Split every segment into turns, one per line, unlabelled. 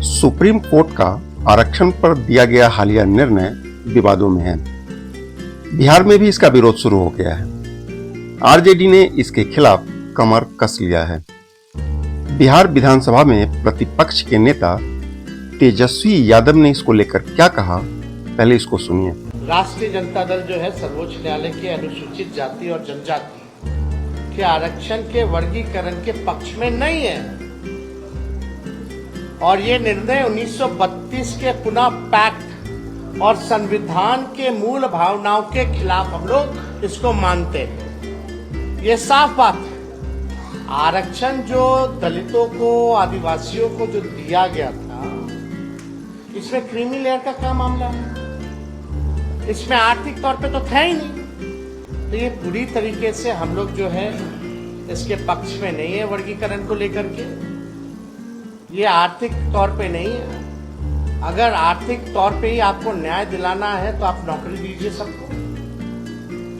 Supreme court का आरक्षण पर दिया गया हालिया निर्णय विवादों में है। बिहार में भी इसका विरोध शुरू हो गया है। आरजेडी ने इसके खिलाफ कमर कस लिया है। बिहार विधानसभा में प्रतिपक्ष के नेता तेजस्वी यादव ने इसको लेकर क्या कहा, पहले इसको सुनिए।
राष्ट्रीय जनता दल जो है सर्वोच्च न्यायालय के अनुसूचित जाति और जनजाति के आरक्षण के वर्गीकरण के पक्ष में नहीं है और ये निर्णय 1932 के पुनः पैक्ट और संविधान के मूल भावनाओं के खिलाफ हम लोग इसको मानते हैं। ये साफ बात है। आरक्षण जो दलितों को, आदिवासियों को जो दिया गया था, इसमें क्रीमी लेयर का क्या मामला है? इसमें आर्थिक तौर पे तो था ही नहीं। तो ये पूरी तरीके से हम लोग जो है इसके पक्ष में नहीं है। वर्गीकरण को लेकर के ये आर्थिक तौर पे नहीं है। अगर आर्थिक तौर पे ही आपको न्याय दिलाना है तो आप नौकरी दीजिए सबको।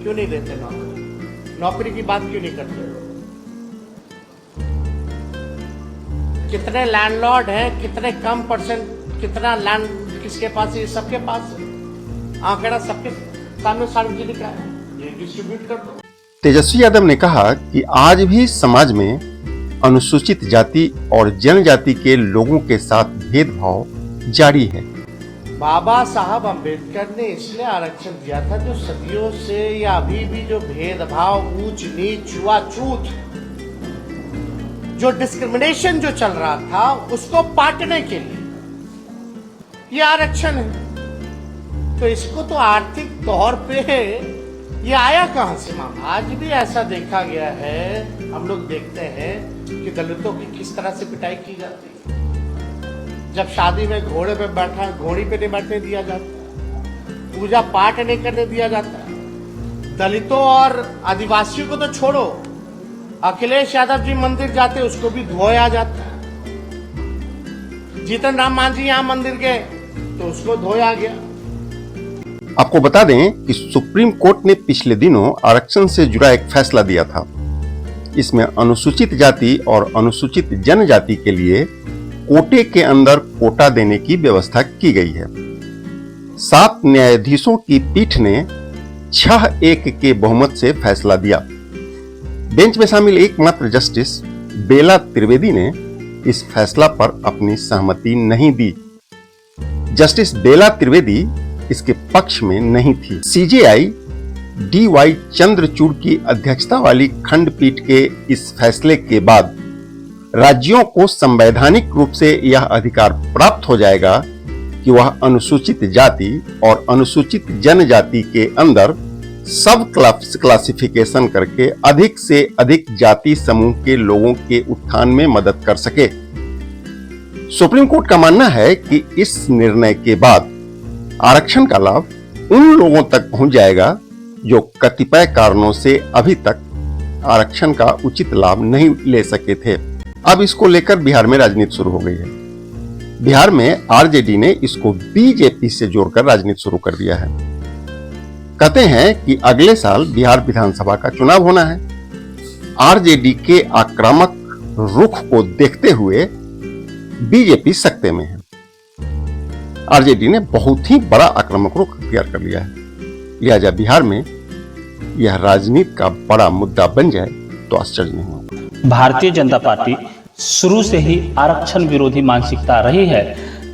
क्यों नहीं देते नौकरी? नौकरी की बात क्यों नहीं करते? कितने लैंडलॉर्ड हैं, कितने कम परसेंट, कितना लैंड किसके पास है? ये सबके पास है। आंकड़ा सबके सामने सार्वजनिक है, ये डिस्ट्रीब्यूट कर दो।
तेजस्वी यादव ने कहा कि आज भी समाज में अनुसूचित जाति और जनजाति के लोगों के साथ भेदभाव जारी है।
बाबा साहब अम्बेडकर ने इसलिए आरक्षण दिया था जो सदियों से या अभी भी जो भेदभाव, ऊंच नीच, छुआछूत, जो डिस्क्रिमिनेशन जो चल रहा था उसको पाटने के लिए ये आरक्षण है। तो इसको तो आर्थिक तौर पे ये आया कहां से मामला? आज भी ऐसा देखा गया है, हम लोग देखते हैं कि दलितों की किस तरह से पिटाई की जाती है। जब शादी में घोड़े पे बैठा, घोड़ी पे नहीं बैठने दिया जाता, पूजा पाठ नहीं करने दिया जाता। दलितों और आदिवासियों को तो छोड़ो, अखिलेश यादव जी मंदिर जाते उसको भी धोया जाता। जीतन राम मांझी यहाँ मंदिर गए तो उसको धोया गया।
आपको बता दें कि सुप्रीम कोर्ट ने पिछले दिनों आरक्षण से जुड़ा एक फैसला दिया था। इसमें अनुसूचित जाति और अनुसूचित जनजाति के लिए कोटे के अंदर कोटा देने की व्यवस्था की गई है। 7 न्यायाधीशों की पीठ ने 6-1 के बहुमत से फैसला दिया। बेंच में शामिल एकमात्र जस्टिस बेला त्रिवेदी ने इस फैसला पर अपनी सहमति नहीं दी। जस्टिस बेला त्रिवेदी इसके पक्ष में नहीं थी। सीजेआई DY चंद्रचूड़ की अध्यक्षता वाली खंडपीठ के इस फैसले के बाद राज्यों को संवैधानिक रूप से यह अधिकार प्राप्त हो जाएगा कि वह अनुसूचित जाति और अनुसूचित जनजाति के अंदर सब क्लासिफिकेशन करके अधिक से अधिक जाति समूह के लोगों के उत्थान में मदद कर सके। सुप्रीम कोर्ट का मानना है कि इस निर्णय के बाद आरक्षण का लाभ उन लोगों तक पहुंच जाएगा जो कतिपय कारणों से अभी तक आरक्षण का उचित लाभ नहीं ले सके थे। अब इसको लेकर बिहार में राजनीति शुरू हो गई है। बिहार में आरजेडी ने इसको बीजेपी से जोड़कर राजनीति शुरू कर दिया है। कहते हैं कि अगले साल बिहार विधानसभा का चुनाव होना है। आरजेडी के आक्रामक रुख को देखते हुए बीजेपी सकते में है। आरजेडी ने बहुत ही बड़ा आक्रामक रुख अख्तियार कर लिया है। लिहाजा बिहार में यह राजनीति का बड़ा मुद्दा बन जाए तो आश्चर्य नहीं होगा।
भारतीय जनता पार्टी शुरू से ही आरक्षण विरोधी मानसिकता रही है।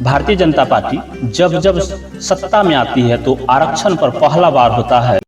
भारतीय जनता पार्टी जब जब सत्ता में आती है तो आरक्षण पर पहला बार होता है